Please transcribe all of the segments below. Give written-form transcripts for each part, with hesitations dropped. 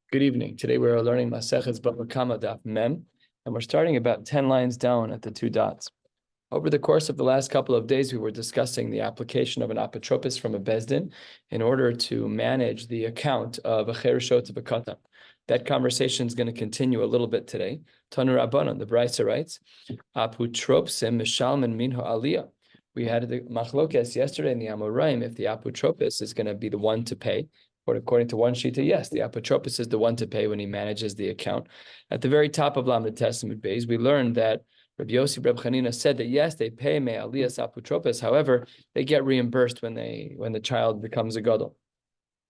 Good evening. Today we are learning Maseches Bava Daf Mem, and we're starting about 10 lines down at the two dots. Over the course of the last couple of days, we were discussing the application of an apotropos from a bezdin in order to manage the account of a chereshot of a katan. That conversation is going to continue a little bit today. Tanu Rabbanan, the Brisa writes, apotropsim mishalman minho aliyah. We had the machlokes yesterday in the Amoraim if the apotropos is going to be the one to pay. But according to one shita, yes, the apotropos is the one to pay when he manages the account. At the very top of Lamed Testament Beis, we learned that Rabbi Yossi Reb Chanina said that yes, they pay me aliyas apotropos. However, they get reimbursed when the child becomes a gadol.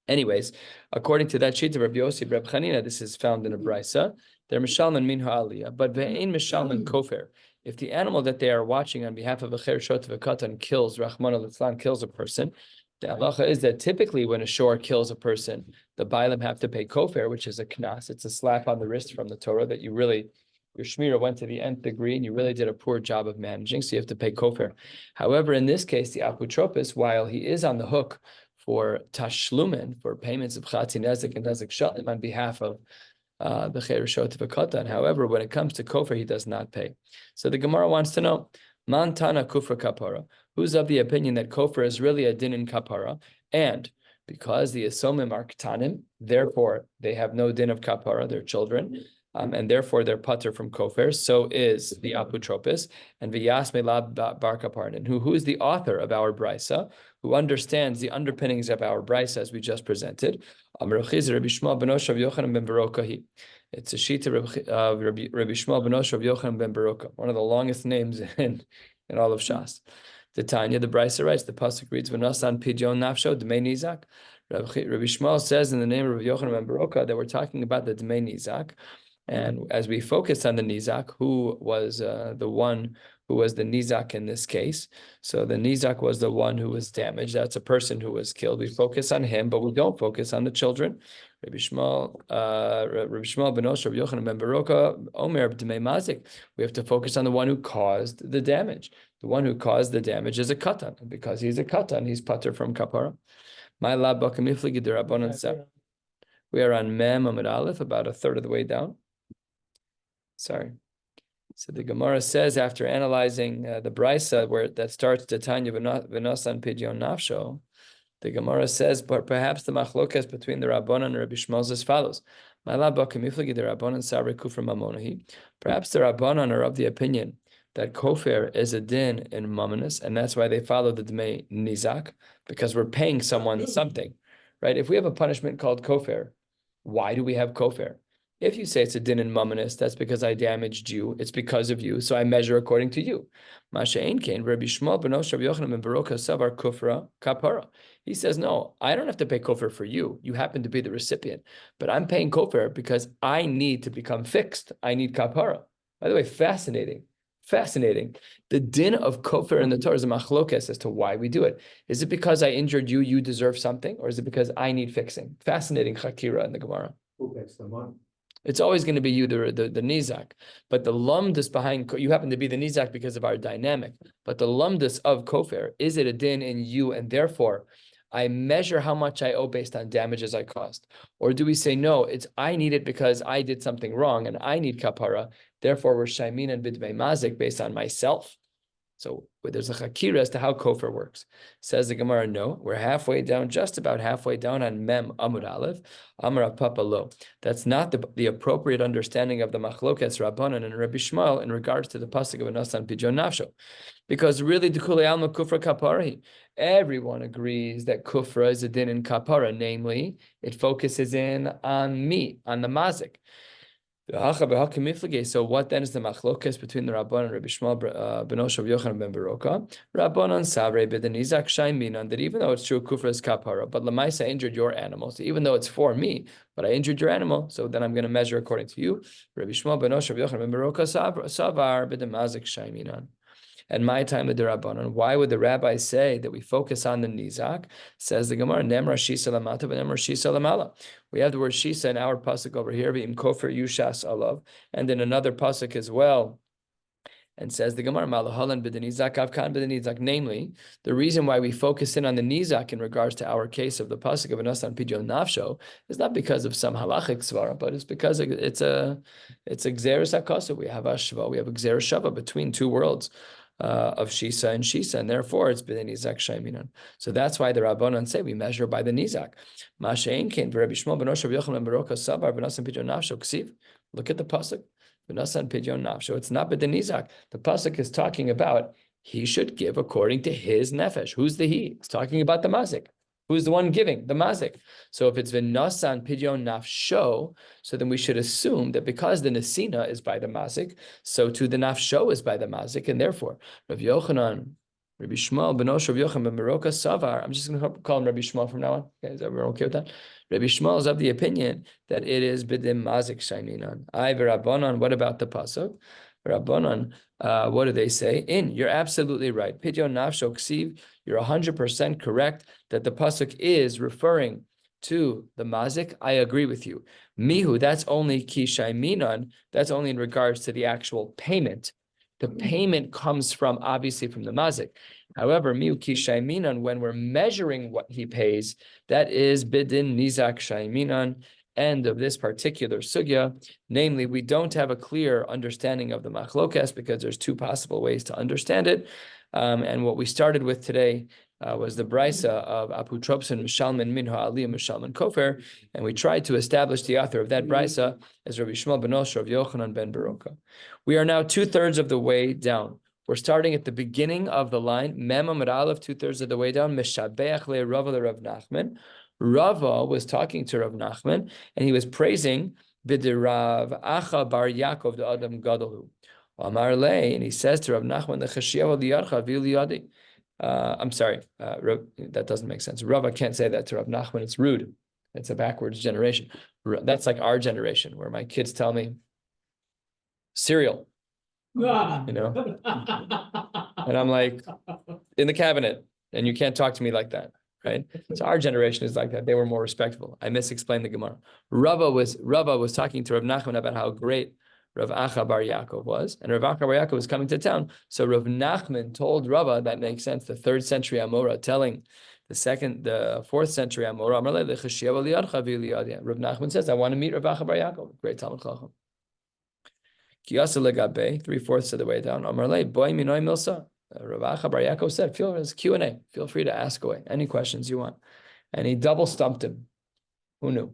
Anyways, according to that shita, Rabbi Yossi Reb Chanina, this is found in a brisa. They're mishalman min ha'aliyah, but ve'ein mishalman kofer. If the animal that they are watching on behalf of a chereshot of a katan kills, Rahman al-Islam kills a person, the halacha is that typically when a shor kills a person, the bailim have to pay kofer, which is a knas. It's a slap on the wrist from the Torah that your shmira went to the nth degree and you really did a poor job of managing, so you have to pay kofer. However, in this case, the apotropos, while he is on the hook for tashlumin, for payments of chatzi nezik and nezik shalim on behalf of the chereshot of a katan. However, when it comes to kofer, he does not pay. So the Gemara wants to know, man tana kufra kapara. Who's of the opinion that kofer is really a din in kapara, and because the asomim are ktanim, therefore they have no din of kapara, their children, and therefore they're pater from kofer. So is the apotropos and v'yasme la bar kaparnin. Who is the author of our brisa, who understands the underpinnings of our brisa as we just presented? It's a shita of Rabbi Shmuel ben Osher of Yochanan ben Baroka, one of the longest names in all of Shas. The Tanya, the Brisa writes, the pasuk reads, "V'nasan pidyon nafsho dmei nizak." Rabbi Shmuel says in the name of Yochanan ben Baroka that we're talking about the dmei nizak, and as we focus on the nizak, who was the one who was the nizak in this case? So the nizak was the one who was damaged. That's a person who was killed. We focus on him, but we don't focus on the children. Rabbi Shmuel ben Osher of Yochanan ben Baroka, Omer b'dmei mazik. We have to focus on the one who caused the damage. The one who caused the damage is a katan. And because he's a katan, he's pater from kapara. My lab bakamifligi de rabbanan sep. We are on Mem Amud Aleph, about a third of the way down. Sorry. So the Gemara says, after analyzing the Brisa, where that starts Tanya v'nasan pidyon nafsho, the Gemara says, but perhaps the machlokas between the Rabbanan and Rabbi Shmuel is as follows. Perhaps the Rabbanan are of the opinion that kofer is a din in mamonos, and that's why they follow the dmei nizak, because we're paying someone something, right? If we have a punishment called kofer, why do we have kofer? If you say it's a din in mamonos, that's because I damaged you. It's because of you, so I measure according to you. Masha ein kain, Rabbi Shmuel ben Osher Yochanan ben Baroka savar kufra kapara. He says, no, I don't have to pay kofer for you. You happen to be the recipient, but I'm paying kofer because I need to become fixed. I need kapara. By the way, fascinating. The din of kofer in the Torah is a machlokes as to why we do it. Is it because I injured you, you deserve something, or is it because I need fixing? Fascinating chakira in the Gemara. Who pays the money? It's always going to be you, the nizak. But the lumdus behind, you happen to be the nizak because of our dynamic. But the lumdus of kofer, is it a din in you, and therefore I measure how much I owe based on damages I caused? Or do we say, no, it's I need it because I did something wrong and I need kapara, therefore we're shaimin and bidmei mazik based on myself? So there's a chakira as to how kofer works. Says the Gemara, no, we're halfway down, just about halfway down on Mem Amud Aleph, Amar Papa Lo. That's not the appropriate understanding of the Machlokas Rabbanan and Rabbi Shmuel in regards to the pasuk of Nasan Pidyon Nafsho. Because really, the Kule Alma Kufra Kapari, everyone agrees that Kufra is a din in Kapara, namely, it focuses in on me, on the mazik. So what then is the machlokas between the Rabbanan and Rabbi Shmuel ben Osher of Yochanan ben Baroka? Rabbanan savrei b'denizak shayminan, that even though it's true kufra is kapara, but lamaisa injured your animal. So even though it's for me, but I injured your animal, so then I'm going to measure according to you. Rabbi Shmuel ben Osher of Yochanan ben Baroka savar b'demazik shayminan. And my time of the Rabbanan, why would the rabbi say that we focus on the nizak? Says the Gemara, Nemra shisa lamata, v'nemra shisa lamala. We have the word shisa in our pasuk over here, v'im kofer yushas alav, and in another pasuk as well, And says the Gemara, Malahalan b'denizak, avkan b'denizak. Namely, the reason why we focus in on the nizak in regards to our case of the pasuk of Anasan Pidyon Nafsho is not because of some halachic svara, but it's because it's a gzeres hakasa. We have ashva, we have a gzeres shava between two worlds. Of Shisa and Shisa, and therefore it's b'nei Nizak Shaiminan. So that's why the Rabbanan say we measure by the Nizak. Ma'ashein kein v'Rabbi Shmuel ben Osher v'Yochanan ben Roka Savar v'Nasan Pidyon Nafsho Ksiv. Look at the pasuk. V'Nasan Pidyon Nafsho. It's not b'nei Nizak. The pasuk is talking about he should give according to his nefesh. Who's the he? It's talking about the mazik. Who's the one giving? The mazik. So if it's v'nasan pidyon nafsho, so then we should assume that because the nesina is by the mazik, so too the nafsho is by the mazik, and therefore Rabbi Yochanan, Rabbi Shmuel ben Osher Yochanan ben Meroka Savar. I'm just going to call him Rabbi Shmuel from now on. Okay, is everyone okay with that? Rabbi Shmuel is of the opinion that it is b'dim mazik shaininan. I v'Rabbanan. What about the pasuk? Rabbanan, what do they say? You're absolutely right. Pidyon nafsho ksiv, you're 100% correct that the pasuk is referring to the mazik. I agree with you. Mihu, that's only ki shaiminan, that's only in regards to the actual payment. The payment comes from, obviously, from the mazik. However, mihu ki shaiminan, when we're measuring what he pays, that is bidin nizak shaiminan. End of this particular sugya, namely, we don't have a clear understanding of the machlokas because there's two possible ways to understand it. And what we started with today was the brisa of aputropsin mishalman minha aliyah mishalman kofer, and we tried to establish the author of that brisa as Rabbi Shmuel ben Osher of Yochanan ben Beroka. We are now 2/3 of the way down. We're starting at the beginning of the line, Mem Amud Aleph, 2/3 of the way down, Meshabeach le Rava le Rav Nachman. Rava was talking to Rav Nachman, and he was praising B'dirav Acha Bar Yaakov the Adam Gadolu. Amar le, and he says to Rav Nachman, the Chashiyah liyadcha v'liyadi. I'm sorry, that doesn't make sense. Rava can't say that to Rav Nachman. It's rude. It's a backwards generation. That's like our generation, where my kids tell me, cereal, you know, and I'm like, in the cabinet, and you can't talk to me like that. Right? So our generation is like that. They were more respectful. I misexplained the Gemara. Rava was talking to Rav Nachman about how great Rav Acha Bar Yaakov was, and Rav Acha Bar Yaakov was coming to town. So Rav Nachman told Rava, that makes sense, the 3rd century Amora telling the 4th century Amora, Rav Nachman says, I want to meet Rav Acha Bar Yaakov, great Talmud Chacham. Kiyasa legabe, 3/4 of the way down. Amarle, boy minoi milsa. Rav Acha Bar Yaakov said, it's Q&A. Feel free to ask away any questions you want. And he double stumped him. Who knew?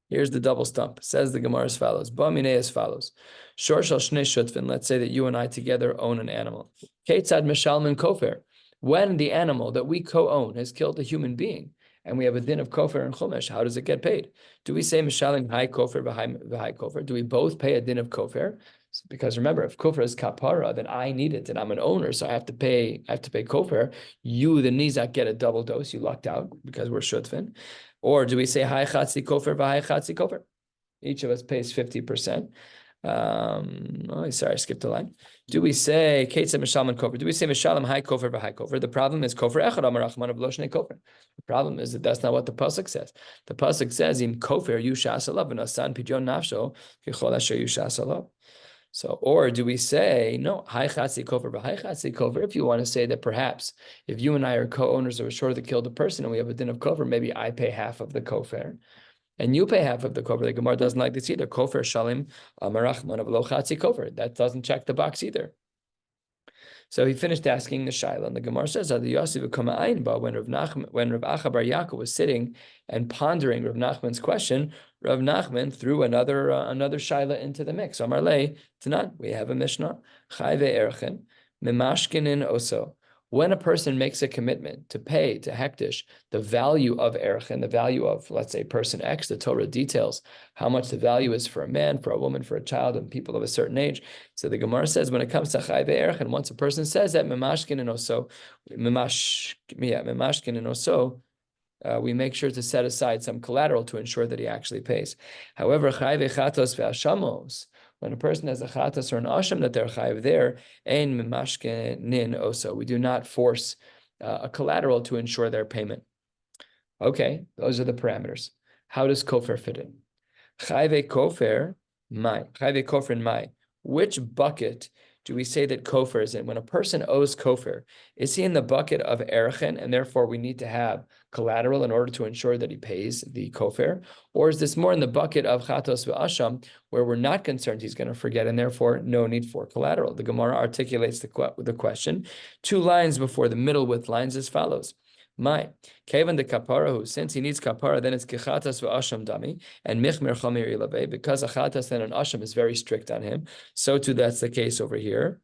Here's the double stump. Says the Gemara as follows. Ba'minei as follows. Shor shal shnei shutvin. Let's say that you and I together own an animal. Ketzad mishalmin kofer. When the animal that we co-own has killed a human being, and we have a din of kofer and chumash, how does it get paid? Do we say mishalim hai kofer v'hai kofer? Do we both pay a din of kofer? Because remember, if kofer is kapara, then I need it, and I'm an owner, so I have to pay kofer. You, the nizak, get a double dose. You lucked out because we're shutvin. Or do we say hai chatzi kofer v'hai chatzi kofer? Each of us pays 50%. Sorry, I skipped a line. Do we say ketzah mishalman kofer? Do we say mishalem hai kofer v'hai kofer? The problem is kofer echad amarachman of lo shnei kofer. The problem is that that's not what the pasuk says. The pasuk says im kofer yushas alav v'nasan pidyon nafsho kechol asher yushas alav. So, or do we say, no, hai chatzi kofer v'hai chatzi kofer, if you want to say that perhaps if you and I are co-owners of a shore that killed a person and we have a din of kofer, maybe I pay half of the kofer and you pay half of the kofer. The Gemara doesn't like this either. Kofer shalim amarachman of lo chatzi kofer. That doesn't check the box either. So he finished asking the shaila, and the Gemara says, when Rav Acha Bar Yaakov was sitting and pondering Rav Nachman's question, Rav Nachman threw another shaila into the mix. Amar lei Tanan, we have a Mishnah. Chai ve'erchen memashkinin oso. When a person makes a commitment to pay to hektish the value of erchen, the value of, let's say, person X, the Torah details how much the value is for a man, for a woman, for a child, and people of a certain age. So the Gemara says when it comes to chai ve'erchen, once a person says that memashkin and oso, we make sure to set aside some collateral to ensure that he actually pays. However, chai ve'chatos ve'ashamos, when a person has a chatas or an asham that they're chayiv there, ein memashkenin oso. We do not force a collateral to ensure their payment. Okay, those are the parameters. How does kofer fit in? Chayve kofer mai. Which bucket do we say that kofar is in? When a person owes kofar, is he in the bucket of erchen, and therefore we need to have collateral in order to ensure that he pays the kofar? Or is this more in the bucket of chatos ve'asham, where we're not concerned he's going to forget, and therefore no need for collateral? The Gemara articulates the question 2 lines before the middle width lines as follows. My Kevan the kapara, since he needs kapara, then it's kechatas ve'asham dami and michmer chamir ilabe, because a chatas and an asham is very strict on him. So too that's the case over here,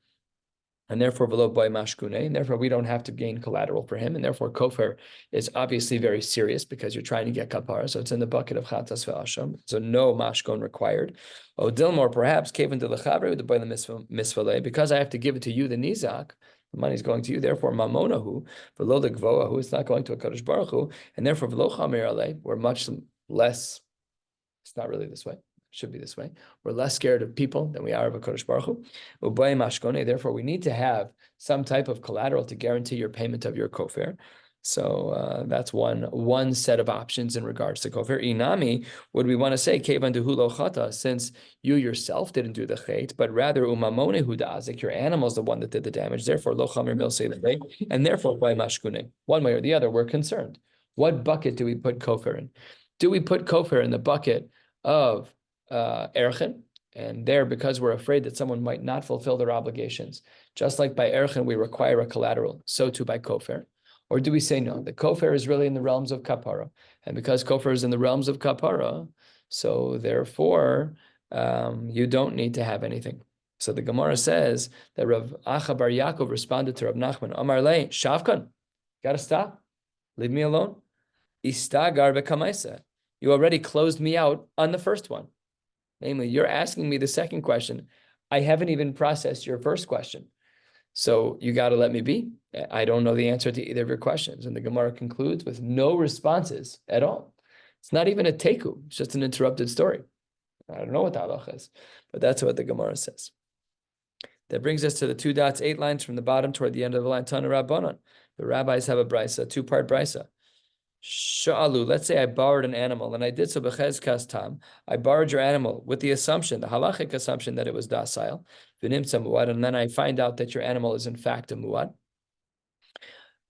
and therefore below boy mashkune, and therefore we don't have to gain collateral for him, and therefore kofar is obviously very serious because you're trying to get kapara, so it's in the bucket of chatas ve'asham, so no mashkon required. Oh, Dilmore, perhaps Kevan de lechavre with the boy misvale, because I have to give it to you, the nizak. The money is going to you, therefore mamonahu, v'lo legvoahu, it's not going to a Kadosh Baruch Hu, and therefore v'lo chamer alei, we're much less, it's not really this way, it should be this way, we're less scared of people than we are of a Kadosh Baruch Hu. Ubayim mashkone, therefore we need to have some type of collateral to guarantee your payment of your kofar. So that's one set of options in regards to kofar. Inami, would we want to say kevan dehu lo chata, since you yourself didn't do the chait, but rather umamone hu da'azik, your animal is the one that did the damage. Therefore lo chamer milsei levei, and therefore by mashkune. One way or the other, we're concerned. What bucket do we put kofar in? Do we put kofar in the bucket of erchen? And there, because we're afraid that someone might not fulfill their obligations, just like by erchen we require a collateral, so too by kofar. Or do we say no? The kofar is really in the realms of kapara, and because kofar is in the realms of kapara, so therefore you don't need to have anything. So the Gemara says that Rav Acha Bar Yaakov responded to Rav Nachman, Amar le Shavkan, gotta stop, leave me alone. Istagar v'kamaisa, you already closed me out on the first one. Namely, you're asking me the second question. I haven't even processed your first question. So you got to let me be. I don't know the answer to either of your questions. And the Gemara concludes with no responses at all. It's not even a teku. It's just an interrupted story. I don't know what the halacha is, but that's what the Gemara says. That brings us to the 2 dots, 8 lines from the bottom toward the end of the line. Tana Rabbanon. The rabbis have a brisa, 2-part brisa. Sha'alu, let's say I borrowed an animal and I did so b'chezkas tam. I borrowed your animal with the assumption, the halachic assumption that it was docile, v'nimtza muad, and then I find out that your animal is in fact a muad.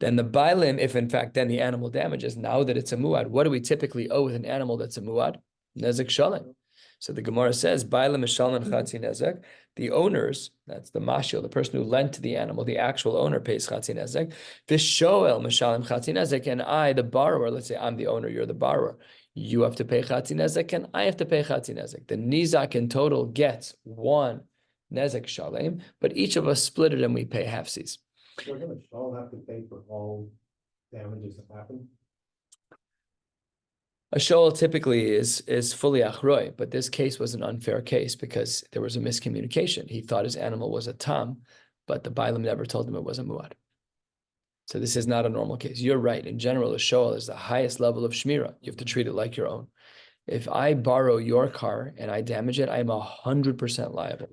Then the bailim, if in fact then the animal damages, now that it's a muad, what do we typically owe with an animal that's a muad? Nezek shalem. So the Gemara says, bailim mishalman chatzi nezek. The owners, that's the mashil, the person who lent to the animal, the actual owner pays chatzi nezek. Vishoel mishalim chatzi nezek, and I, the borrower, let's say I'm the owner, you're the borrower, you have to pay chatzi nezek, and I have to pay chatzi nezek. The nizak in total gets 1 nezek shalem, but each of us split it and we pay halfsies. We're going to all have to pay for all damages that happen. A shoal typically is fully achroi, but this case was an unfair case because there was a miscommunication. He thought his animal was a tam, but the bailam never told him it was a muad. So this is not a normal case. You're right. In general, a shoal is the highest level of shmira. You have to treat it like your own. If I borrow your car and I damage it, I'm 100% liable.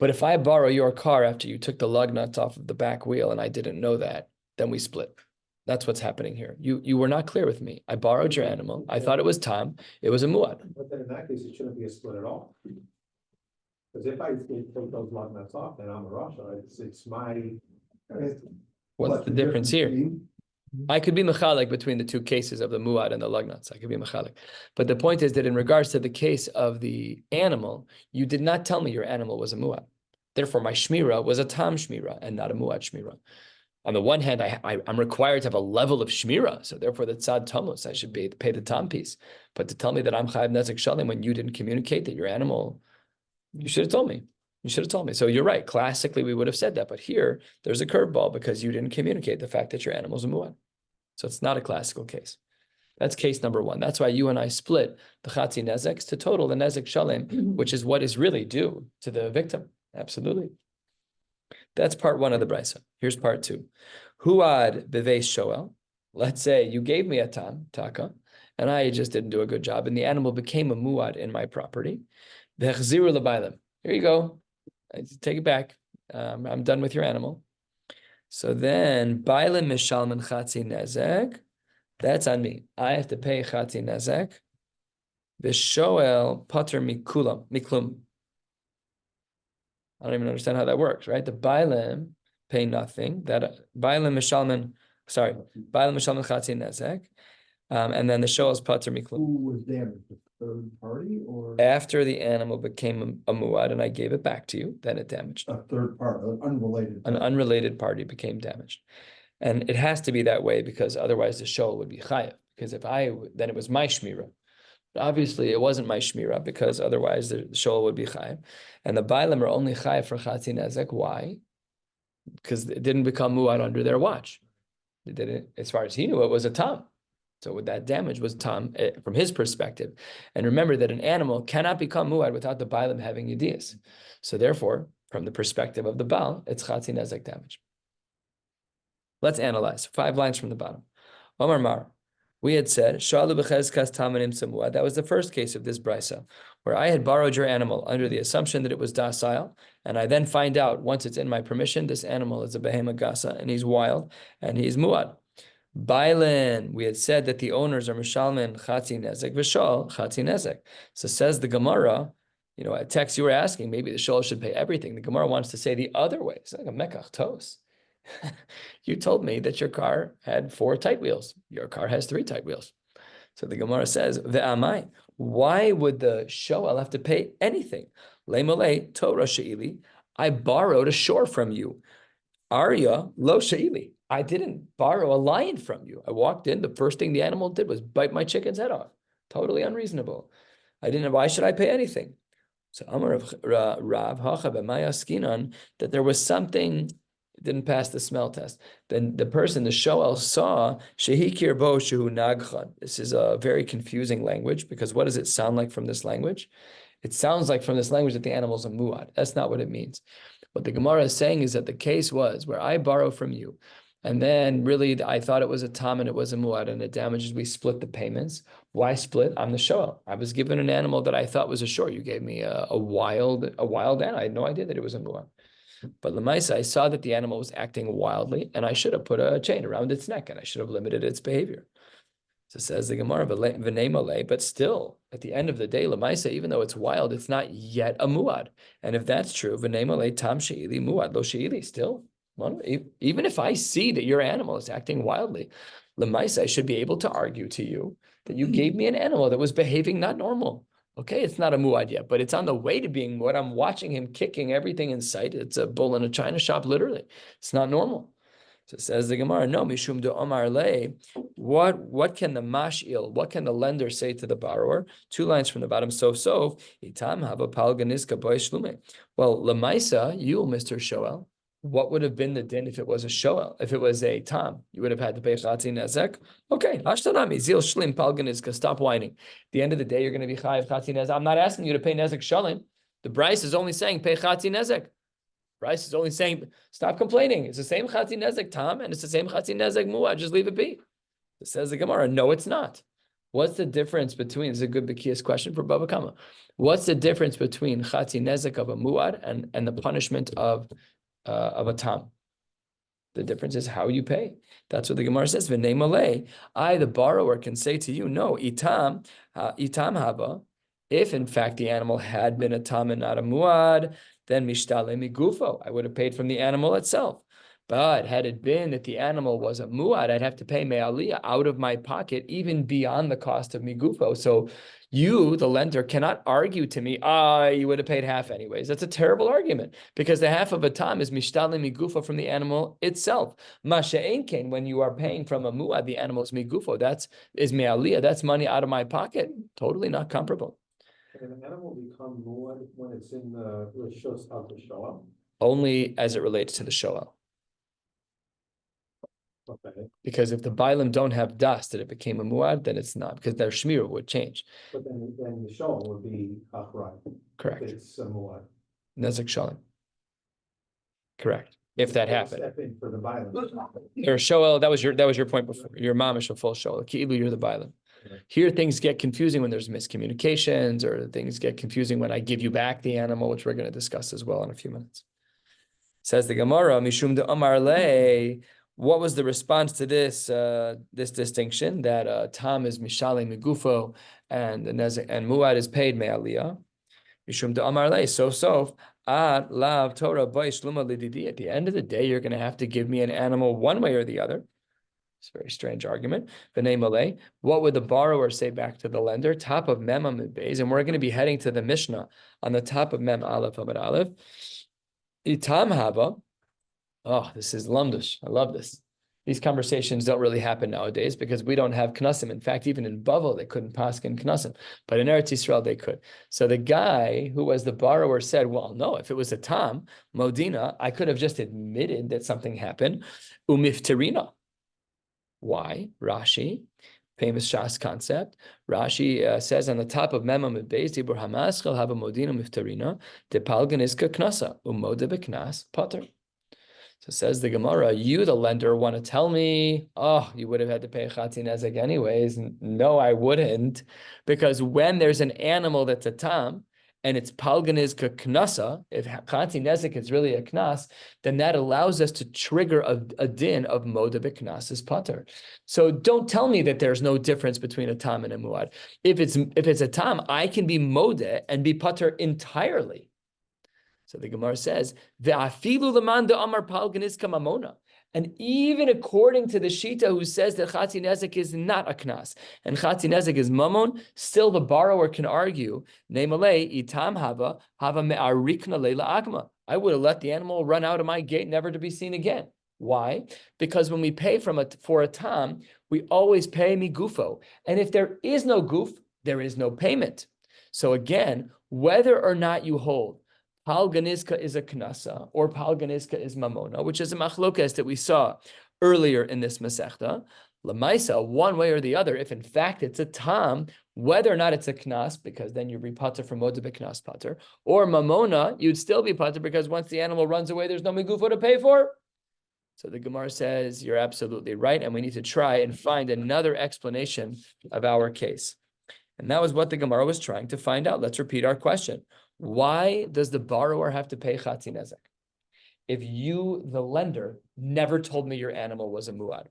But if I borrow your car after you took the lug nuts off of the back wheel and I didn't know that, then we split. That's what's happening here. You were not clear with me. I borrowed your animal. I thought it was tam. It was a muad. But then in that case, it shouldn't be a split at all. Because if I take those lug nuts off, then I'm a Rasha. It's my. What's the difference here? I could be mechalik between the 2 cases of the muad and the lug nuts. I could be mechalik. But the point is that in regards to the case of the animal, you did not tell me your animal was a muad. Therefore, my shmira was a tam shmira and not a muad shmira. On the one hand, I'm required to have a level of shmira, so therefore the tzad tomos, I should pay the tam piece. But to tell me that I'm chayav nezek shalim when you didn't communicate that your animal, you should have told me. You should have told me. So you're right. Classically, we would have said that. But here, there's a curveball because you didn't communicate the fact that your animal's a muad. So it's not a classical case. That's case number 1. That's why you and I split the chatzi nezeks to total the nezek shalim, which is what is really due to the victim. Absolutely. That's part 1 of the brisa. Here's part 2. Huad beveis shoel. Let's say you gave me a tam, taka, and I just didn't do a good job, and the animal became a muad in my property. V'chziru l'bailim. Here you go. Take it back. I'm done with your animal. So then, bailim mishalman chatzi nezek. That's on me. I have to pay chatzi nezek. V'shoel pater miklum. I don't even understand how that works, right? The Bailim pay nothing. That Bailim Mishalman, sorry, Bailim Mishalman Chatzin Nezek. And then the shoal is pater miklum. Who was damaged? The third party or? After the animal became a muad and I gave it back to you, then it damaged. A third party, an unrelated. An unrelated party became damaged. And it has to be that way because otherwise the shoal would be chayav. Because then it was my shmira. Obviously, it wasn't my shmira because otherwise the shoal would be chayav. And the bailam are only chayav for chatzin nezek. Why? Because it didn't become muad under their watch. It didn't, as far as he knew, it was a tam. So what that damage was tam from his perspective. And remember that an animal cannot become muad without the bailam having yediyas. So therefore, from the perspective of the baal, it's chatzin nezek damage. Let's analyze 5 lines from the bottom. Omar Mar, we had said, Shalu b'chezkas tamanim samuad. That was the first case of this brisa, where I had borrowed your animal under the assumption that it was docile, and I then find out, once it's in my permission, this animal is a behema gasa, and he's wild, and he's muad. Bailin, we had said that the owners are mishalmin chatzi nezek v'shal chatzi nezek. So says the Gemara, a text you were asking, maybe the shol should pay everything. The Gemara wants to say the other way. It's like a mekach tos. You told me that your car had 4 tight wheels. Your car has 3 tight wheels. So the Gemara says, ve'amai, why would the shoel have to pay anything? Le'molei Torah she'ili, I borrowed a shore from you. Arya lo she'ili, I didn't borrow a lion from you. I walked in, the first thing the animal did was bite my chicken's head off. Totally unreasonable. Why should I pay anything? So Amar Rav Hacha b'maya skinan, that there was something, didn't pass the smell test. Then the person, the shoel, saw shehikir bo shehu nagchad. This is a very confusing language because what does it sound like from this language? It sounds like from this language that the animal's a muad. That's not what it means. What the Gemara is saying is that the case was where I borrow from you, and then really I thought it was a tam and it was a muad, and it damages. We split the payments. Why split? I'm the shoel. I was given an animal that I thought was a shore. You gave me a wild animal. I had no idea that it was a muad. But Lemaisa, I saw that the animal was acting wildly, and I should have put a chain around its neck, and I should have limited its behavior. So says the Gemara, but still, at the end of the day, Lemaisa, even though it's wild, it's not yet a muad. And if that's true, tam she'ili muad lo she'ili, still, even if I see that your animal is acting wildly, Lemaisa, I should be able to argue to you that you gave me an animal that was behaving not normal. Okay, it's not a muad yet, but it's on the way to being muad. I'm watching him kicking everything in sight. It's a bull in a china shop, literally. It's not normal. So says the Gemara, no, mishum de omar le. What can the mash'il, what can the lender say to the borrower? 2 lines from the bottom, itam hava palganiska boy shlume. Well, lemaisa, you, Mr. Shoel, what would have been the din if it was a shoel? If it was a tam, you would have had to pay chatzin nezek. Okay, hashtanami zil shlim palganiska. Stop whining. At the end of the day, you're going to be chayiv chatzin nezek. I'm not asking you to pay nezek shalim. The Bryce is only saying pay chatzin nezek. Bryce is only saying stop complaining. It's the same chatzin nezek tam and it's the same chatzin nezek muad. Just leave it be. It says the Gemara. No, it's not. What's the difference between? This is a good Bekias question for Bava Kama. What's the difference between chatzin nezek of a muad and the punishment of a tam? The difference is how you pay. That's what the Gemara says. V'nei malei, I, the borrower, can say to you, no, itam haba. If in fact the animal had been a tam and not a muad, then mishtale migufo, I would have paid from the animal itself. But had it been that the animal was a muad, I'd have to pay me'aliyah out of my pocket, even beyond the cost of migufo. So you, the lender, cannot argue to me, you would have paid half anyways. That's a terrible argument because the half of a tam is mishtale migufo from the animal itself. Masha'enken, when you are paying from a muad, the animal's migufo, is me'aliyah, that's money out of my pocket. Totally not comparable. Can an animal become muad when it's in the rishos of the shoel? Only as it relates to the shoel. Okay. Because if the Bailim don't have dust that it became a muad, then it's not, because their shmir would change. But then the shoel would be achrai. Correct. It's a muad. Nezek shalim. Correct. If that happened. Step in for the Bailim. Or shoel, that was your point before. Your mamish a full shoel. Ki'ilu, you're the Bailim. Here things get confusing when there's miscommunications, or things get confusing when I give you back the animal, which we're going to discuss as well in a few minutes. Says the Gemara, Mishum de Amar Le. What was the response to this distinction that tam is mishale migufo and muad is paid me'aliyah? Mishum de Amar Le. So At lav Torah by shluma lididi. At the end of the day, you're going to have to give me an animal one way or the other. It's a very strange argument. B'nei malay. What would the borrower say back to the lender? Top of Mem Amid Beis, and we're going to be heading to the Mishnah on the top of Mem Aleph Amid Aleph. Itam haba. Oh, this is lamdush. I love this. These conversations don't really happen nowadays because we don't have knessim. In fact, even in Bava, they couldn't paskin knessim, but in Eretz Yisrael, they could. So the guy who was the borrower said, well, no, if it was a tam, modina, I could have just admitted that something happened. Umifterina. Why? Rashi, famous Shas concept. Rashi says on the top of Mem Amid Beis, Dibur Hamaschel Haba Modina Mifterina, De Palgan Iska Knasa, Umode Beknas Pater. So says the Gemara, you, the lender, want to tell me, oh, you would have had to pay Chati Nezek anyways. No, I wouldn't. Because when there's an animal that's a tam, and it's palganiz knasa, if Chati Nezek is really a knas, then that allows us to trigger a din of moda b'knas pater. So don't tell me that there's no difference between a tam and a muad. If it's a tam, I can be moda and be pater entirely. So the Gemara says, "Ve'afilu lemanda amar palganiska mamona." And even according to the Shita who says that Chati Nezek is not a knas and Chati Nezek is mamon, still the borrower can argue, Nemalei itam hava me'arikna leila agma. I would have let the animal run out of my gate, never to be seen again. Why? Because when we pay for a tam, we always pay migufo. And if there is no goof, there is no payment. So again, whether or not you hold Palganiska is a knasa, or Palganiska is mamona, which is a machlokas that we saw earlier in this Masechta. Lamaisa, one way or the other, if in fact it's a tam, whether or not it's a knas, because then you repata from moda b'knas pater, or mamona, you'd still be pater because once the animal runs away, there's no migufo to pay for. So the Gemara says, you're absolutely right, and we need to try and find another explanation of our case. And that was what the Gemara was trying to find out. Let's repeat our question. Why does the borrower have to pay Chati Nezek? If you, the lender, never told me your animal was a muad.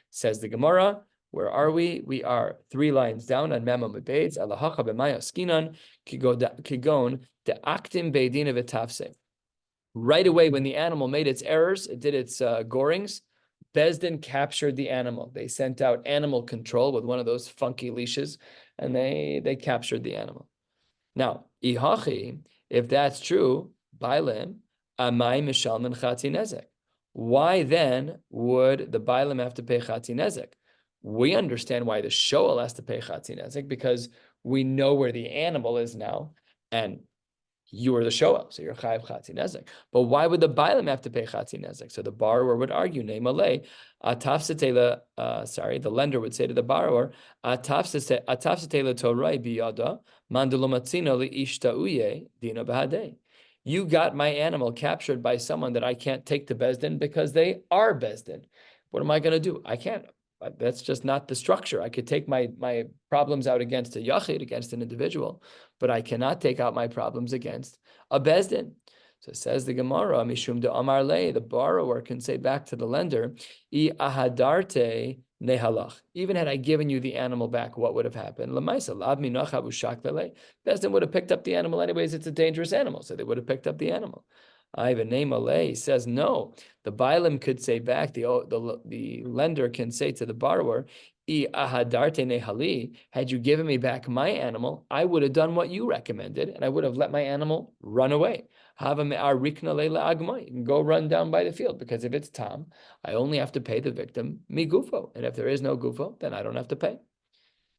Says the Gemara, where are we? We are 3 lines down on Mem Amid Beis, Alahacha b'maya skinan, kigon de'aktim beidin v'tafse. Right away, when the animal made its errors, it did its gorings, Bezdin captured the animal. They sent out animal control with one of those funky leashes, and they captured the animal. Now, ihachi, if that's true, bailim, amai mishalman chati nezek. Why then would the bailim have to pay chati nezek? We understand why the shoel has to pay chati nezek because we know where the animal is now, and you are the shoel, so you're chayav chati nezek. But why would the bailim have to pay chati nezek? So the borrower would argue, the lender would say to the borrower, you got my animal captured by someone that I can't take to Bezdin because they are Bezdin. What am I going to do? I can't. That's just not the structure. I could take my problems out against a yachid, against an individual, but I cannot take out my problems against a bezdin. So says the Gemara, Mishum de Amar Le, the borrower can say back to the lender, I ahadarte nehalach. Even had I given you the animal back, what would have happened? Lamaisa lav minach abu shaklele. Bezdin would have picked up the animal anyways. It's a dangerous animal, so they would have picked up the animal. Ivan Malay says no. The bailim could say back, the lender can say to the borrower, had you given me back my animal, I would have done what you recommended, and I would have let my animal run away. You can go run down by the field, because if it's tam, I only have to pay the victim migufo, and if there is no gufo, then I don't have to pay.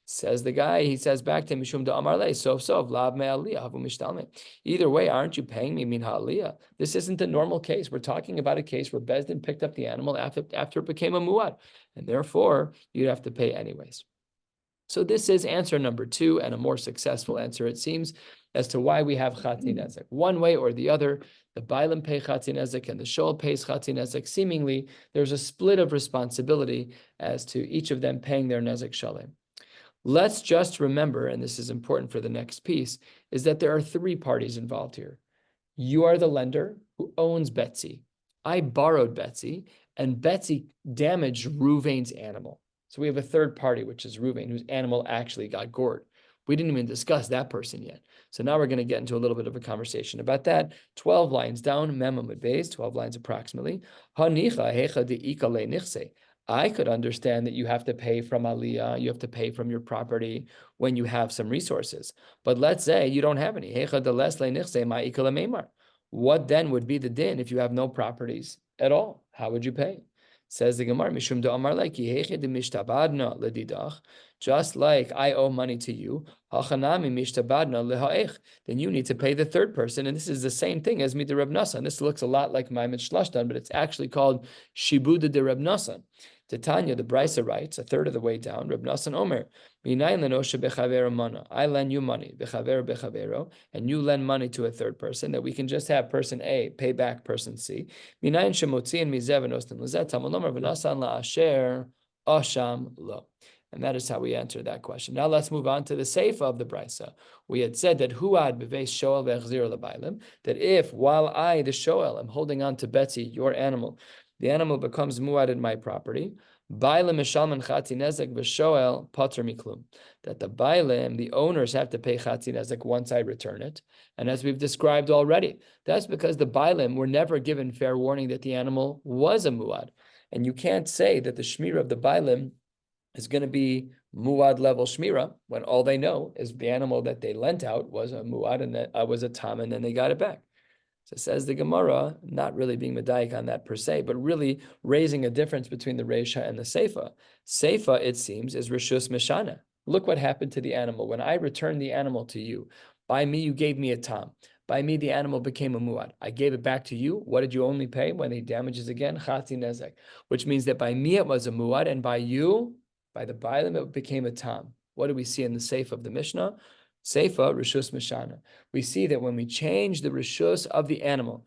Says the guy, he says back to him, Mishum de Amar Le, sof lav me aliyah havu mishtalme. Either way, aren't you paying me min ha'aliyah? This isn't a normal case. We're talking about a case where Bezdin picked up the animal after it became a muad, and therefore you'd have to pay anyways. So this is answer number 2, and a more successful answer, it seems, as to why we have chati nezek. One way or the other, the bailim pay chati nezek and the shoel pays chati nezek. Seemingly, there's a split of responsibility as to each of them paying their nezek shalem. Let's just remember, and this is important for the next piece, is that there are 3 parties involved here. You are the lender who owns Betsy. I borrowed Betsy, and Betsy damaged Ruvain's animal. So we have a third party, which is Ruvain, whose animal actually got gored. We didn't even discuss that person yet. So now we're going to get into a little bit of a conversation about that. 12 lines down, Mem Amud Beis, 12 lines approximately. I could understand that you have to pay from aliyah, you have to pay from your property when you have some resources. But let's say you don't have any. What then would be the din if you have no properties at all? How would you pay? Says the Gemara, Mishum de Amar Leki, Heche de Mishtabadna ledidach, just like I owe money to you, Hachanami Mishtabadna lehaech, then you need to pay the third person. And this is the same thing as Mita Reb Nasan. This looks a lot like Maimed Shlashtan, but it's actually called Shibuda de Reb Nasan. Titania, the Brisa writes, a third of the way down, Reb Nasan Omer, I lend you money, and you lend money to a third person, that we can just have person A pay back person C. And that is how we answer that question. Now let's move on to the Seifa of the Brisa. We had said that Huad beveis shoel ve'achzir lebailim, that if while I, the shoel, am holding on to Betsy, your animal, the animal becomes muad in my property, bailim mishalman chatzi nezek v'shoel pater miklum, that the bailim, the owners, have to pay chatzi nezek once I return it. And as we've described already, that's because the bailim were never given fair warning that the animal was a muad. And you can't say that the shmira of the bailim is going to be muad level shmira when all they know is the animal that they lent out was a muad and that was a tam, and then they got it back. So says the Gemara, not really being medayik on that per se, but really raising a difference between the Reisha and the Seifa. Seifa, it seems, is Rishus Mishana. Look what happened to the animal. When I returned the animal to you, by me you gave me a tam. By me the animal became a muad. I gave it back to you. What did you only pay when he damages again? Chati nezek. Which means that by me it was a muad, and by you, by the bailim, it became a tam. What do we see in the Seifa of the Mishnah? Seifa, Rishus Mishana. We see that when we change the Rishus of the animal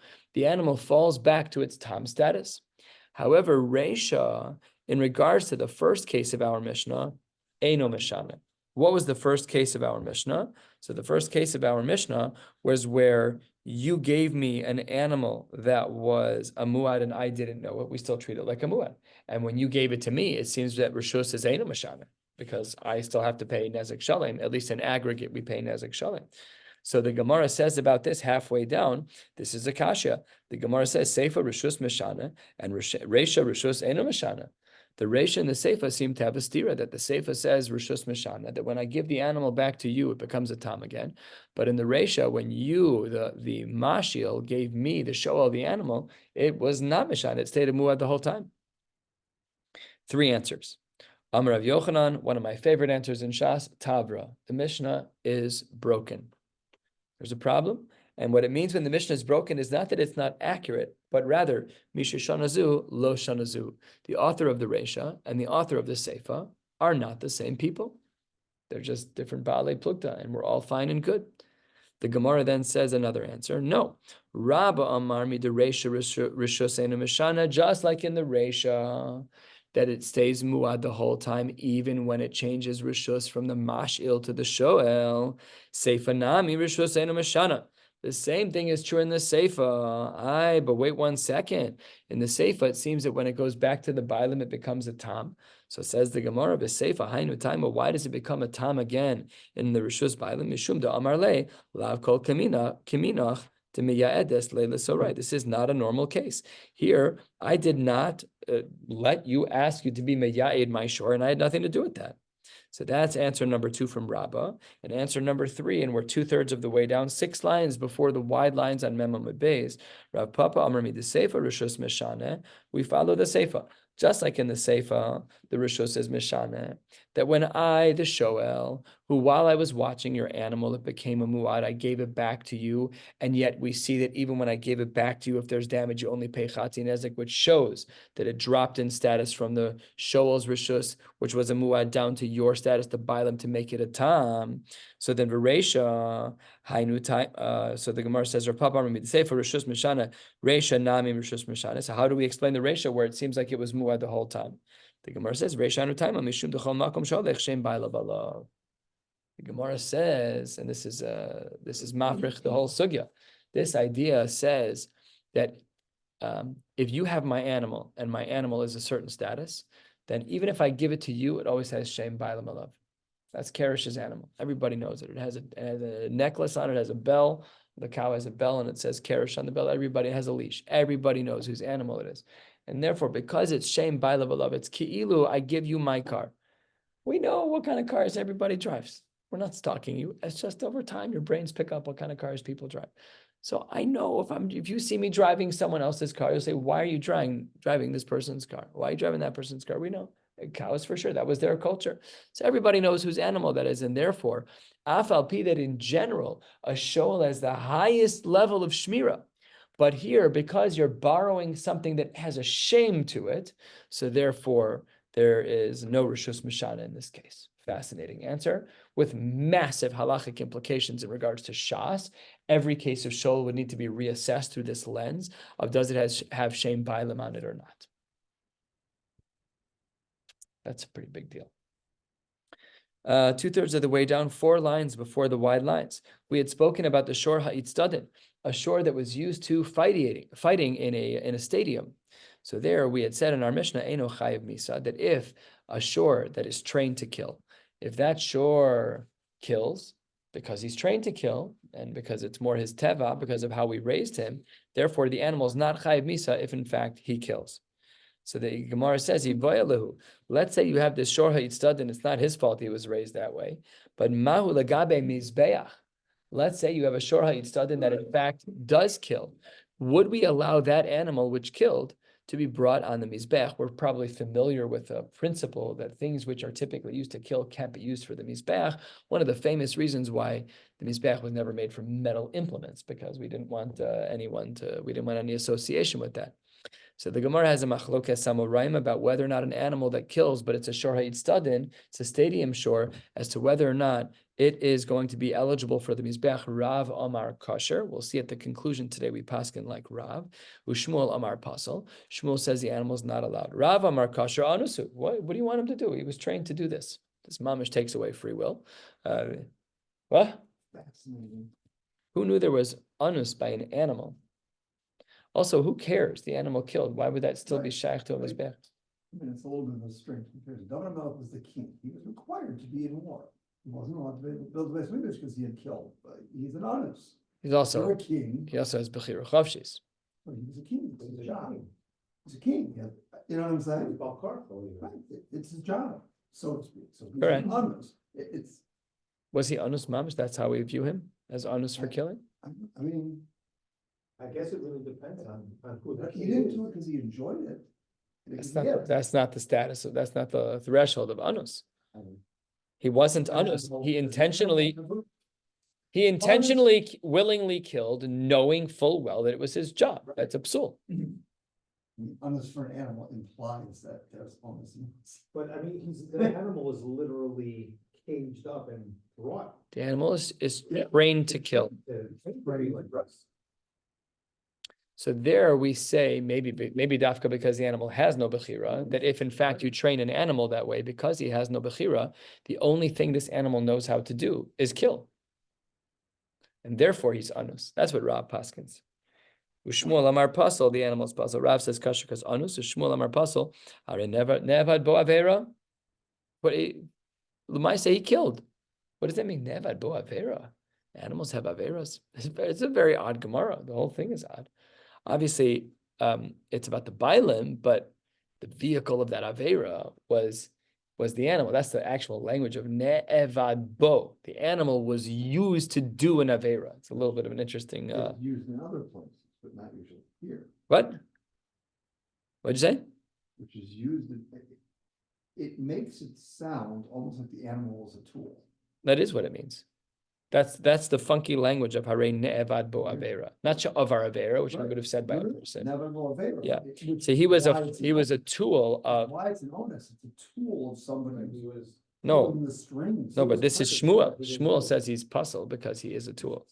falls back to its tam status. However, Reisha, in regards to the first case of our Mishnah, Eino Mishana. What was the first case of our Mishnah? So the first case of our Mishnah was where you gave me an animal that was a muad and I didn't know it. We still treat it like a muad. And when you gave it to me, it seems that Rishus is Eino Mishana, because I still have to pay Nezek Shalem. At least in aggregate, we pay Nezek Shalem. So the Gemara says about this halfway down, this is a kasha. The Gemara says, Seifa Rishus Mishana and Reisha Rishus Eino Mishana. The Reisha and the Seifa seem to have a stira, that the Seifa says Rishus Mishana, that when I give the animal back to you, it becomes a tam again. But in the Reisha, when you, the Mashil, gave me the shoel of the animal, it was not Mishana. It stayed a muad the whole time. 3 answers. Amar Rav Yochanan, one of my favorite answers in Shas, Tavra. The Mishnah is broken. There's a problem. And what it means when the Mishnah is broken is not that it's not accurate, but rather, Misha Shanazu, Lo Shanazu. The author of the Reisha and the author of the Seifa are not the same people. They're just different Baalei Plukta, and we're all fine and good. The Gemara then says another answer. No. Rabba Amar mi the Reisha Rishus Eino Mishana, just like in the Reisha, that it stays muad the whole time, even when it changes Rishus from the Mash'il to the Shoel. Seifa Nami Rishus Eino Mishana. The same thing is true in the Seifa. But wait 1 second. In the Seifa, it seems that when it goes back to the Bailim, it becomes a tam. So says the Gemara, Seifa Hainu Taima. Why does it become a tam again in the Rishus Bailim? Mishum da Amar Le, Lav Kol Kiminach. This is not a normal case. Here, I did not let you ask you to be meya'ed my shore, and I had nothing to do with that. So that's answer number 2 from Rabbah. And answer number 3, and we're 2/3 of the way down, 6 lines before the wide lines on Mem Amud Beis. Rav Papa Amar mi the Seifa Rishus Mishane. We follow the Seifa. Just like in the Seifa, the Rishus is Mishane, that when I, the Shoel, who while I was watching your animal, it became a muad, I gave it back to you, and yet we see that even when I gave it back to you, if there's damage, you only pay Chati Nezek, which shows that it dropped in status from the Shoel's Rishus, which was a muad, down to your status, to Bailam, to make it a tam. So then V'reisha, Hainu time. So the Gemara says, Rapapa Rami, the Sefer Rishus Mishana, Reisha Nami Rishus Mishana. So how do we explain the Reisha where it seems like it was muad the whole time? The Gemara says, Reisha Anu Taima Mishum Dechol Makom Sholech Shem Bailav Alav. The Gemara says, and this is mafrich the whole sugya. This idea says that if you have my animal and my animal is a certain status, then even if I give it to you, it always has shem bailam alav. That's Karesh's animal. Everybody knows it. It has a necklace on it, has a bell. The cow has a bell and it says Karesh on the bell. Everybody has a leash. Everybody knows whose animal it is. And therefore, because it's Shem Bailav, it's Ki'ilu, I give you my car. We know what kind of cars everybody drives. We're not stalking you. It's just over time, your brains pick up what kind of cars people drive. So I know if you see me driving someone else's car, you'll say, why are you driving this person's car? Why are you driving that person's car? We know. Cows for sure. That was their culture. So everybody knows whose animal that is. And therefore, Afal Pi, that in general, a shoal has the highest level of shmira. But here, because you're borrowing something that has a shame to it, so therefore there is no Rishus Mishana in this case. Fascinating answer with massive halachic implications in regards to Shas. Every case of shoal would need to be reassessed through this lens of does it have shame bailim on it or not. That's a pretty big deal. 2/3 of the way down, 4 lines before the wide lines. We had spoken about the shiur ha'itzdadin, a shiur that was used to fighting in a stadium. So there we had said in our Mishnah, Eino chayiv misa, that if a shiur that is trained to kill, if that shiur kills because he's trained to kill and because it's more his teva, because of how we raised him, therefore the animal is not chayiv misa if in fact he kills. So the Gemara says, let's say you have this shiur ha'itzdadin, it's not his fault he was raised that way, but mahu legabe mizbeach. Let's say you have a shiur ha'itzdadin that in fact does kill. Would we allow that animal which killed to be brought on the mizbech? We're probably familiar with the principle that things which are typically used to kill can't be used for the mizbech. One of the famous reasons why the mizbech was never made from metal implements, because we didn't want we didn't want any association with that. So the Gemara has a machlokes samoraim about whether or not an animal that kills, but it's a shiur ha'itzdadin, it's a stadium shiur, as to whether or not it is going to be eligible for the mizbech. Rav Amar Kasher. We'll see at the conclusion today we paskin like Rav. Ushmuel Amar Pasal. Shmuel says the animal is not allowed. Rav Amar Kasher Anusu. What do you want him to do? He was trained to do this. This mamish takes away free will. What? Fascinating. Who knew there was anus by an animal? Also, who cares? The animal killed. Why would that still be shaykh to a mizbech? I mean, it's a little bit of a strange comparison. David Melech was the king. He was required to be in war. He wasn't allowed to build the base English because he had killed. But he's an honest. He's also You're a king. He also has bechira chavshis. Well, he was a king. It's his job. He's a king. You know what I'm saying? Right. It's his job, so to speak. So he's Correct. an honest. It's. Was he anus mamish? That's how we view him, as anus for killing. I mean, I guess it really depends on who that he didn't do it because he enjoyed it. That's not the status of, that's not the threshold of anus. He wasn't anus. He intentionally willingly killed, knowing full well that it was his job. That's a psul. Honest for an animal implies that there's honesty. But I mean, the animal is literally caged up and brought. The animal is trained to kill. So there we say maybe dafka because the animal has no bechira, that if in fact you train an animal that way because he has no bechira, the only thing this animal knows how to do is kill. And therefore he's anus. That's what Rav paskins. Ushmuel Amar Pasal, the animal's pasal. Rav says kasher because anus. Ushmuel Amar Pasal, are nevad bo avera. But Lemai say he killed. What does that mean? Nevad bo avera. Animals have averas. It's a very odd Gemara. The whole thing is odd. Obviously, it's about the bailim, but the vehicle of that avera was the animal. That's the actual language of ne'evad bo. The animal was used to do an avera. It's a little bit of an interesting. It's used in other places, but not usually here. What? What'd you say? Which is used. It makes it sound almost like the animal is a tool. That is what it means. That's the funky language of Harei Ne'evad Bo Avera, not Sha'avar Avera, which we would have said by a person. Never go Avera. Yeah. So he was a tool of. Why it's an onus? It's a tool of somebody who was No, pulling the strings. no, but this is Shmuel. Shmuel says he's puzzled because he is a tool.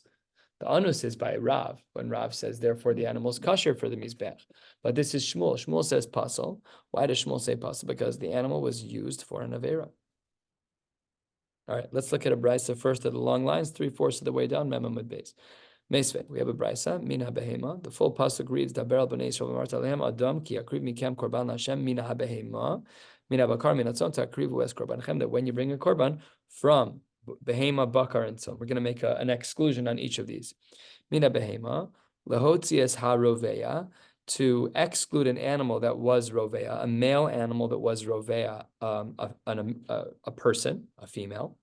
The anus is by Rav, when Rav says, therefore the animal is kosher for the mizbech. But this is Shmuel. Shmuel says puzzle. Why does Shmuel say puzzle? Because the animal was used for an avera. All right, let's look at a brisa first at the long lines, 3/4 of the way down, Mem Amud Beis. Meisve, we have a brisa, Mina Behema. The full pasuk reads, Daber al b'nei Yisrael v'amart alehem Adam ki akriv mikem korban Hashem mina habehema, mina bakar mina tzon takrivu es korbanchem. That when you bring a korban from behema, bakar, and so. We're going to make an exclusion on each of these. Mina behema, lehotzias ha-roveya, to exclude an animal that was roveya, a male animal that was roveya, a person, a female,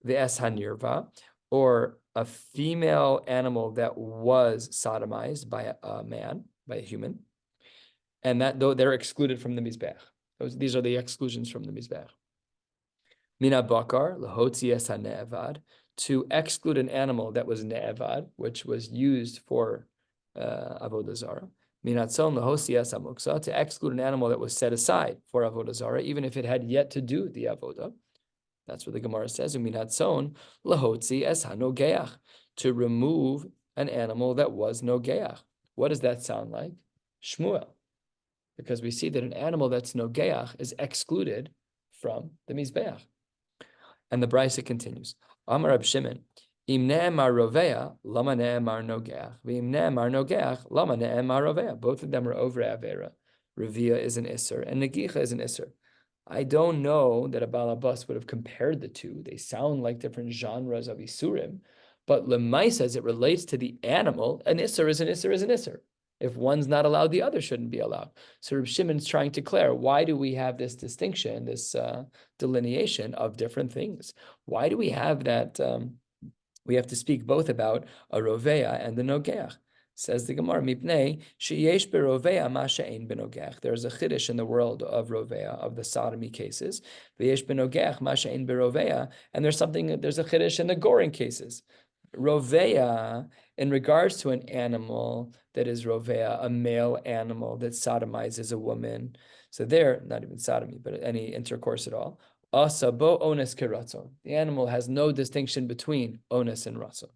the es hanirva, or a female animal that was sodomized by a man, by a human, and that though they're excluded from the mizbech. These are the exclusions from the mizbech. Mina bakar lahotzi es hane'evad, to exclude an animal that was ne'evad, which was used for avodah zarah. Minatzon lahotzi es hamuksa, to exclude an animal that was set aside for avodah zarah, even if it had yet to do the avodah. That's what the Gemara says. Minatzon lahotzi es hanogeach, to remove an animal that was nogeach. What does that sound like? Shmuel. Because we see that an animal that's nogeach is excluded from the mizbeach. And the Brisa continues. Amar Rab Shimon, im ne'emar roveya, lama ne'emar nogeach. V'im ne'emar nogeach, lama ne'emar roveya. Both of them are over avera. Revia is an isser, and negicha is an isser. I don't know that a balabas would have compared the two. They sound like different genres of isurim, but lemaisa, as it relates to the animal, an isser is an isser is an isser. If one's not allowed, the other shouldn't be allowed. So Reb Shimon's trying to declare, why do we have this distinction, this delineation of different things? Why do we have that? We have to speak both about a roveya and the nogeach. Says the Gemara, Mipnei sheyesh beroveya ma she'ein benogeach. There's a chiddush in the world of roveya, of the sodomy cases. V'yesh benogeach ma she'ein beroveya, and there's a chiddush in the goring cases. Roveya, in regards to an animal that is roveya, a male animal that sodomizes a woman. So there, not even sodomy, but any intercourse at all. Asa bo ones keratzon. The animal has no distinction between ones and ratzon.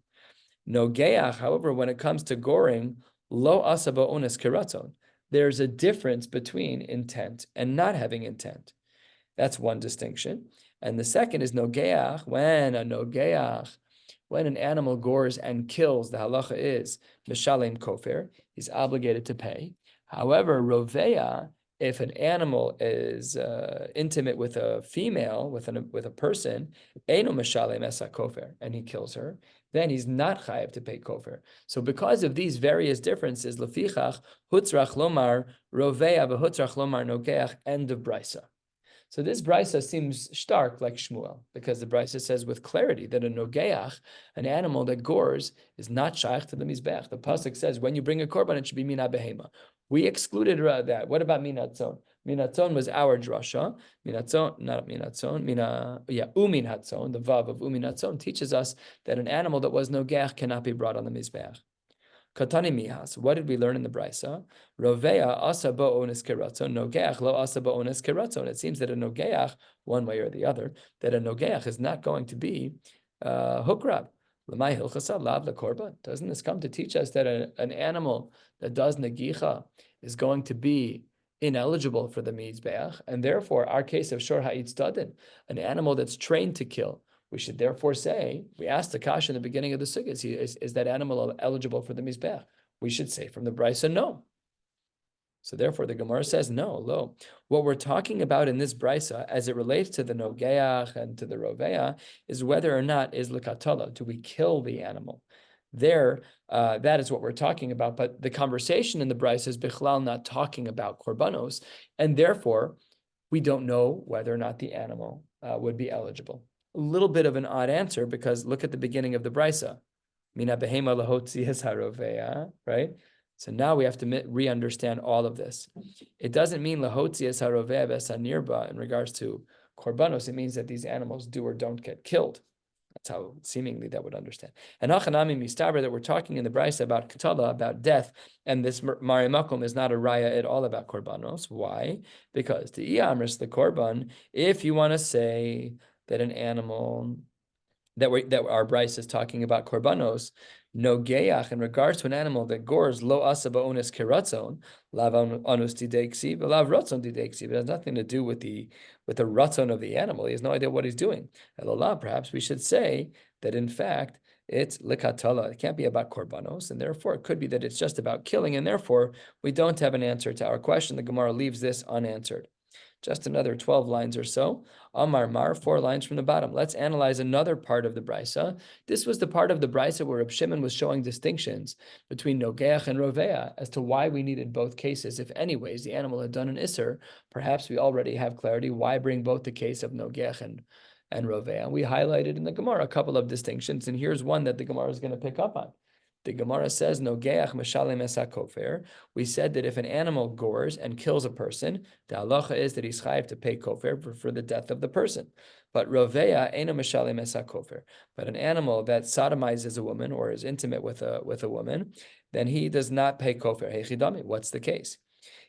Nogeach, however, when it comes to goring, lo asa bo ones keratzon. There's a difference between intent and not having intent. That's one distinction. And the second is nogeach, when an animal gores and kills, the halacha is mishalem kofer, he's obligated to pay. However, roveya, if an animal is intimate with a female, with a person, eino mishalem esa kofer, and he kills her, then he's not chayav to pay kofer. So because of these various differences, lefichach hutzrach lomar roveya v'hutzrach lomar nogeach, end of brisa. So this brisa seems stark like Shmuel, because the brisa says with clarity that a nogeach, an animal that gores, is not shaykh to the mizbech. The pasuk says when you bring a korban, it should be mina behema. We excluded that. What about minatzon? Minatzon was our drasha. Minatzon, not minatzon. Umin hatzon. The vav of umin hatzon teaches us that an animal that was nogeach cannot be brought on the mizbech. Katani mihas. What did we learn in the brisa? Roveya asa bo ones keratzon, nogeach lo asa bo ones keratzon. It seems that a nogeach, one way or the other, that a nogeach is not going to be hukrab. L'may hilchasa lav lekorban. Doesn't this come to teach us that an animal that does negicha is going to be ineligible for the mizbeach, and therefore our case of shor ha'itz dadin, an animal that's trained to kill, we should therefore say, we asked the kasha in the beginning of the sukkah, is that animal eligible for the mizbech? We should say from the brisa, no. So therefore the Gemara says, no, lo. What we're talking about in this brisa, as it relates to the nogeach and to the roveya, is whether or not is l'katala, do we kill the animal? There, that is what we're talking about, but the conversation in the brisa is bichlal not talking about korbanos, and therefore we don't know whether or not the animal would be eligible. A little bit of an odd answer, because look at the beginning of the brisa. Mina behema lahotzi es haroveya, right? So now we have to re-understand all of this. It doesn't mean lahotzi es haroveya ves hanirba in regards to korbanos. It means that these animals do or don't get killed. That's how seemingly that would understand. And hachanami mistaber, that we're talking in the brisa about katala, about death, and this mari makom is not a raya at all about korbanos. Why? Because the iyamris, the korban, if you want to say that an animal that our brisa is talking about korbanos, nogeach, in regards to an animal that gores lo asa ba'ones keratzon, lav anus dideksi, lav ratzon dideksi. It has nothing to do with the ratzon of the animal. He has no idea what he's doing. Elolah, perhaps we should say that in fact it's likatala. It can't be about korbanos, and therefore it could be that it's just about killing, and therefore we don't have an answer to our question. The Gemara leaves this unanswered. just another 12 lines or so. Amar Mar, 4 lines from the bottom. Let's analyze another part of the brisa. This was the part of the brisa where Reb Shimon was showing distinctions between nogeach and roveah as to why we needed both cases. If anyways the animal had done an isser, perhaps we already have clarity. Why bring both the case of nogeach and roveah? We highlighted in the Gemara a couple of distinctions, and here's one that the Gemara is going to pick up on. The Gemara says, "Nogeach meshalem es hakofer." We said that if an animal gores and kills a person, the halacha is that he's chayiv to pay kofer for the death of the person. But roveya eino meshalem es hakofer. But an animal that sodomizes a woman or is intimate with a woman, then he does not pay kofer. Hechidami. What's the case?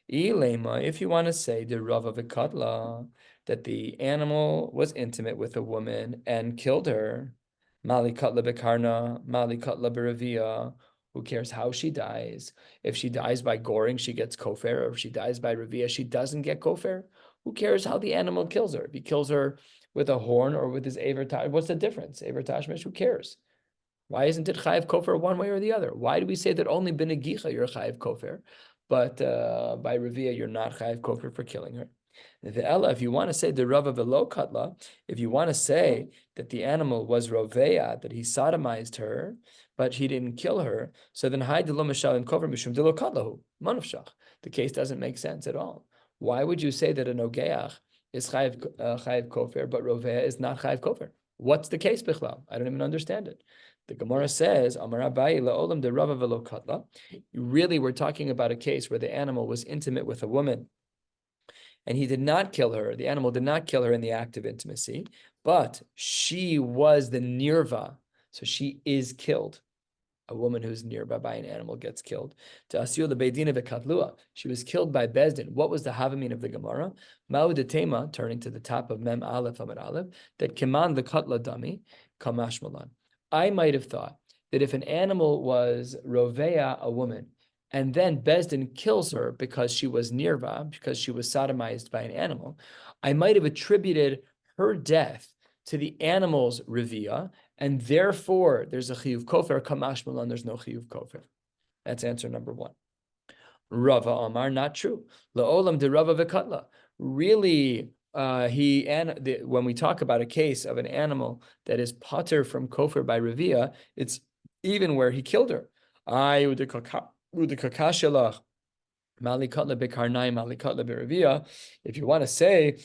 If you want to say the Rava v'katla, that the animal was intimate with a woman and killed her. Mali katla bekarna, mali katla beravia. Who cares how she dies? If she dies by goring, she gets kofer. Or if she dies by ravia, she doesn't get kofer. Who cares how the animal kills her? If he kills her with a horn or with his aver tash, what's the difference? Aver tashmish, who cares? Why isn't it chayiv kofer one way or the other? Why do we say that only b'negicha you're chayiv kofer, but by ravia you're not chayiv kofer for killing her? The Ella, if you want to say the Rava velo katla, if you want to say that the animal was roveya, that he sodomized her, but he didn't kill her, so then hai delo mishalim kofer mishum delo katlahu manavshach. The case doesn't make sense at all. Why would you say that a nogeach is chayiv kofer, but roveya is not chayiv kofer? What's the case, bichlal? I don't even understand it. The Gemara says, Amar Abaye la'olam de Rava velo katla. Really, we're talking about a case where the animal was intimate with a woman, and he did not kill her. The animal did not kill her in the act of intimacy, but she was the nirva, so she is killed. A woman who's nirva by an animal gets killed. To asiyul the beidina v'katlua, she was killed by bezdin. What was the havamin of the Gemara? Ma'u detema, turning to the top of Mem Aleph Amid Aleph, that kiman the katla dami kamash malan. I might have thought that if an animal was roveya, a woman, and then bezdin kills her because she was nirva, because she was sodomized by an animal, I might have attributed her death to the animal's revia, and therefore there's a chiyuv kofer, kamash malan, there's no chiyuv kofer. That's answer number 1. Rava Amar, not true. La'olam de Rava v'katla. Really, when we talk about a case of an animal that is pater from kofer by revia, it's even where he killed her. If you want to say,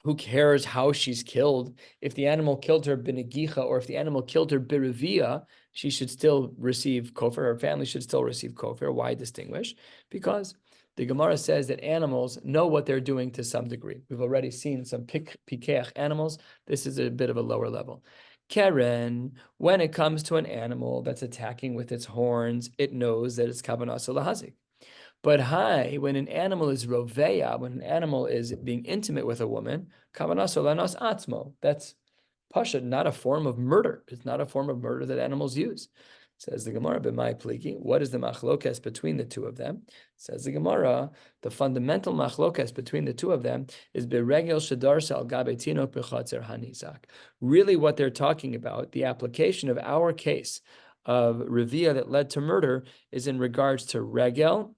who cares how she's killed? If the animal killed her b'negicha, or if the animal killed her b'revia, she should still receive kofer. Her family should still receive kofer. Why distinguish? Because the Gemara says that animals know what they're doing to some degree. We've already seen some pikeach animals. This is a bit of a lower level. Keren, when it comes to an animal that's attacking with its horns, it knows that it's kavanah lahazik. But when an animal is roveya, when an animal is being intimate with a woman, kavanah lanos atzmo, that's pasha, not a form of murder. It's not a form of murder that animals use. Says the Gemara, b'mai pliki. What is the machlokes between the two of them? Says the Gemara, the fundamental machlokes between the two of them is beregel shadarsa al gabe tinok b'chatzer hanizak. Really, what they're talking about, the application of our case of revia that led to murder, is in regards to regel,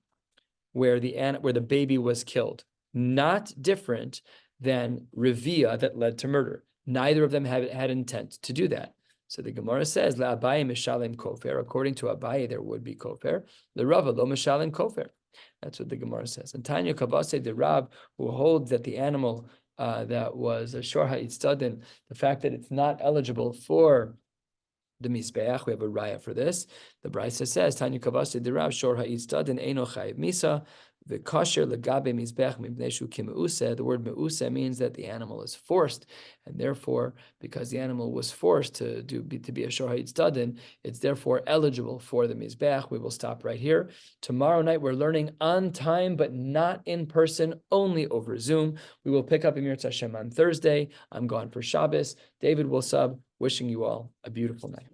where the baby was killed, not different than revia that led to murder. Neither of them had intent to do that. So the Gemara says, La Abaye mishalim kofer. According to Abaye, there would be kofer. The Rava lo mishalim kofer. That's what the Gemara says. And Tanya Kabase, the Rab, who holds that the animal that was a shor ha'itzdadin, the fact that it's not eligible for the Mizbeach, we have a raya for this. The Brisa says, Tanya Kabase, the Rab, shor ha'itzdadin eino chayiv misa. The kosher legabe mizbech mibneshu kimeuse. The word meuse means that the animal is forced, and therefore, because the animal was forced to be a shor ha'itzdadin, it's therefore eligible for the mizbech. We will stop right here. Tomorrow night we're learning on time, but not in person, only over Zoom. We will pick up Emir Hashem on Thursday. I'm gone for Shabbos. David will sub. Wishing you all a beautiful night.